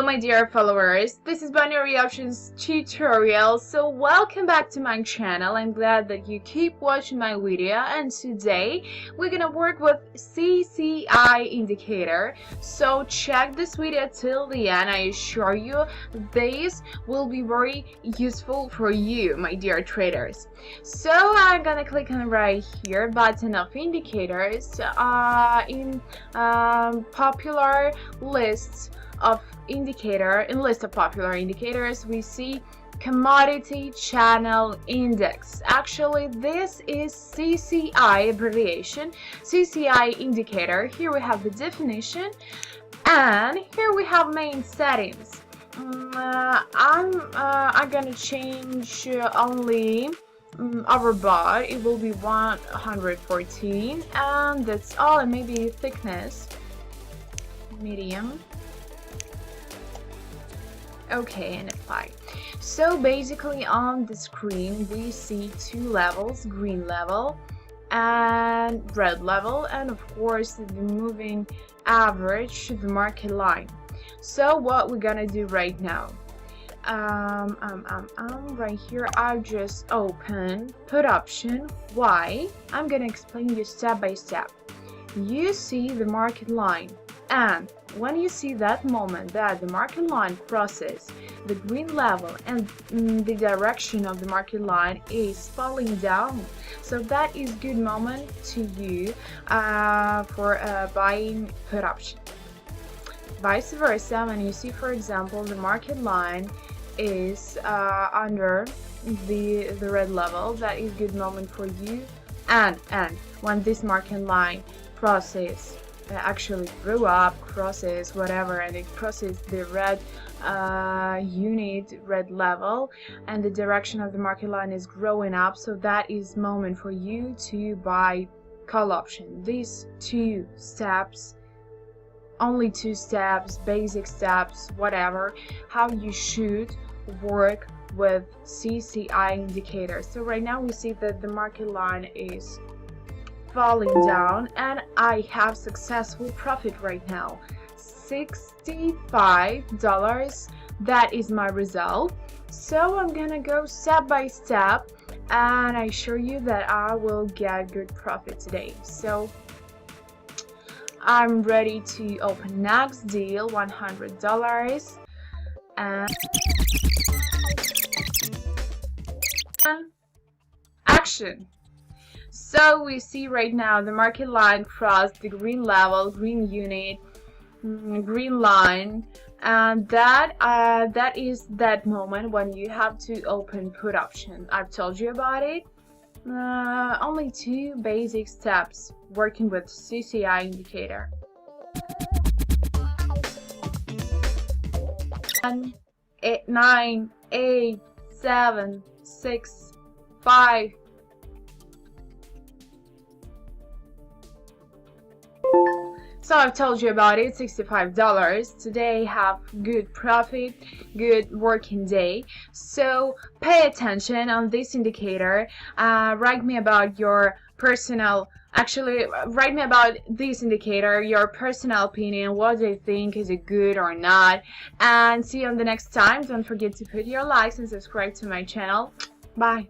Hello my dear followers, this is binary options tutorial. So welcome back to my channel. I'm glad that you keep watching my video, and today we're gonna work with CCI indicator. So check this video till the end. I assure you this will be very useful for you, my dear traders. So I'm gonna click on right here button of indicators in popular lists of list of popular indicators. We see commodity channel index. Actually this is CCI abbreviation, CCI indicator. Here we have the definition, and here we have main settings. I'm gonna change only overbought. It will be 114, and that's all. And maybe thickness medium. Okay, and apply. So basically on the screen we see two levels, green level and red level, and of course the moving average, the market line. So what we're gonna do right now, right here I'll just open put option. Why? I'm gonna explain you step by step. You see the market line, and when you see that moment that the market line crosses the green level and the direction of the market line is falling down, so that is good moment to you for buying put option. Vice versa, when you see, for example, the market line is under the red level, that is good moment for you. And when this market line crosses, actually grew up, crosses whatever, and it crosses the red unit, red level, and the direction of the market line is growing up, so that is moment for you to buy call option. These two steps, only two steps, basic steps, whatever, how you should work with CCI indicators. So right now we see that the market line is falling down, and I have successful profit right now, $65. That is my result. So I'm gonna go step by step, and I assure you that I will get good profit today. So I'm ready to open next deal, $100, and action. So we see right now the market line crossed the green level, green unit, green line, and that is that moment when you have to open put option. I've told you about it. Only two basic steps working with CCI indicator. 10, 9, 8, 7, 6, 5. So I've told you about it, $65. Today have good profit, good working day. So pay attention on this indicator. Write me about your personal, write me about this indicator, your personal opinion, what do you think, is it good or not. And see you on the next time. Don't forget to put your likes and subscribe to my channel. Bye.